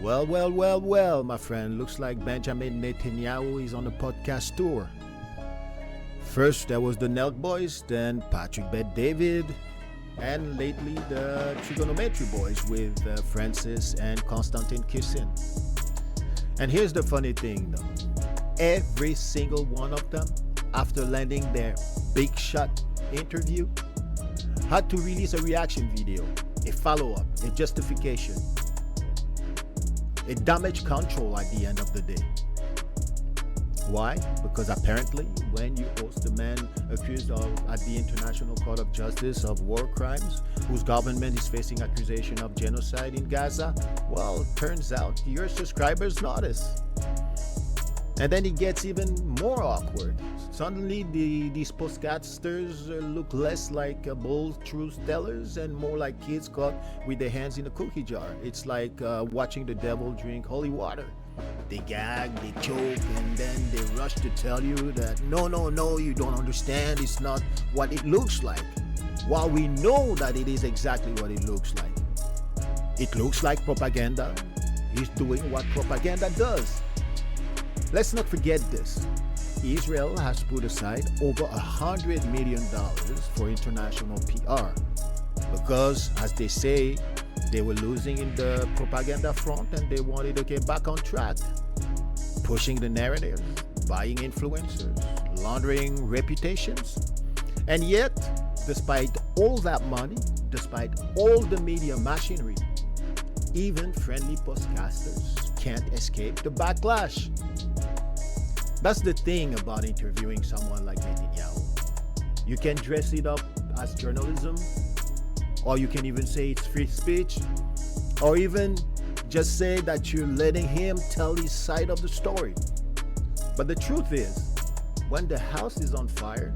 Well, my friend. Looks like Benjamin Netanyahu is on a podcast tour. First, there was the Nelk Boyz, then Patrick Bet-David, and lately the Triggernometry boys with Francis and Konstantin Kissin. And here's the funny thing though. Every single one of them, after landing their big shot interview, had to release a reaction video, a follow-up, a justification, a damage control at the end of the day. Why? Because apparently when you host a man accused of at the International Court of Justice of war crimes, whose government is facing accusation of genocide in Gaza, well, turns out your subscribers notice. And then it gets even more awkward. Suddenly these podcasters look less like bold truth tellers and more like kids caught with their hands in a cookie jar. It's like watching the devil drink holy water. They gag, they joke, and then they rush to tell you that no, you don't understand, it's not what it looks like. While we know that it is exactly what it looks like. It looks like propaganda. He's doing what propaganda does. Let's not forget this. Israel has put aside over $100 million for international PR because, as they say, they were losing in the propaganda front and they wanted to get back on track, pushing the narrative, buying influencers, laundering reputations. And yet, despite all that money, despite all the media machinery, even friendly podcasters can't escape the backlash. That's the thing about interviewing someone like Netanyahu. You can dress it up as journalism, or you can even say it's free speech, or even just say that you're letting him tell his side of the story. But the truth is, when the house is on fire,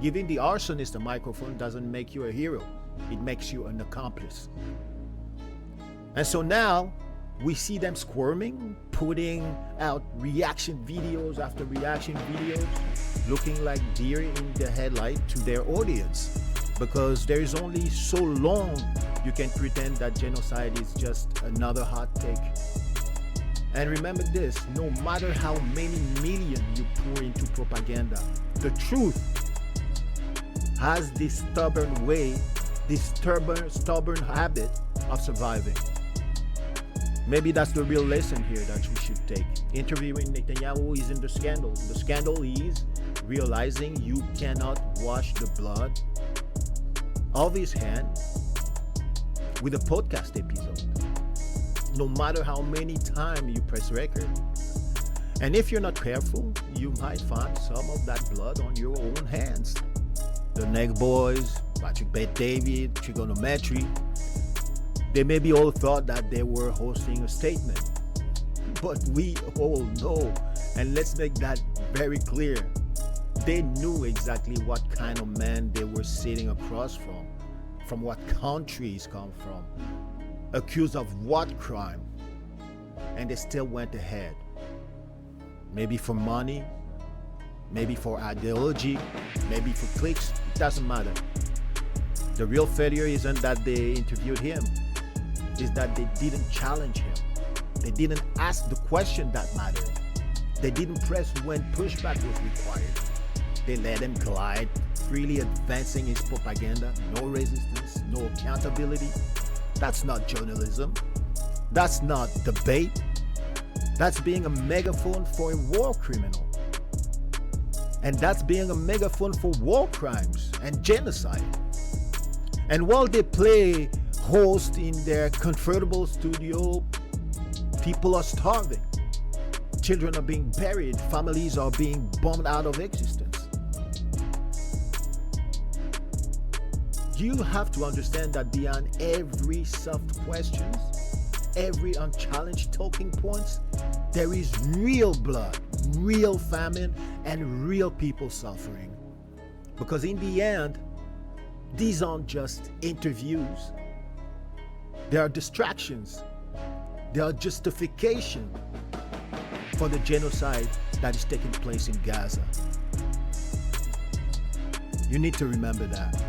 giving the arsonist a microphone doesn't make you a hero. It makes you an accomplice. And so now, we see them squirming, putting out reaction videos after reaction videos, looking like deer in the headlight to their audience. Because there is only so long you can pretend that genocide is just another hot take. And remember this, no matter how many million you pour into propaganda, the truth has this stubborn way, this stubborn habit of surviving. Maybe that's the real lesson here that we should take. Interviewing Netanyahu isn't the scandal. The scandal is realizing you cannot wash the blood of his hand with a podcast episode, no matter how many times you press record. And if you're not careful, you might find some of that blood on your own hands. The Nelk Boyz, Patrick Bet-David, Triggernometry, they maybe all thought that they were hosting a statement, but we all know, and let's make that very clear, they knew exactly what kind of man they were sitting across from what country he's come from, accused of what crime, and they still went ahead. Maybe for money, maybe for ideology, maybe for clicks, it doesn't matter. The real failure isn't that they interviewed him, is that they didn't challenge him. They didn't ask the question that mattered. They didn't press when pushback was required. They let him glide, freely advancing his propaganda, no resistance, no accountability. That's not journalism. That's not debate. That's being a megaphone for a war criminal. And that's being a megaphone for war crimes and genocide. And while they play host in their comfortable studio, people are starving. Children are being buried. Families are being bombed out of existence. You have to understand that beyond every soft questions, every unchallenged talking points, there is real blood, real famine, and real people suffering. Because in the end, these aren't just interviews. There are distractions. There are justifications for the genocide that is taking place in Gaza. You need to remember that.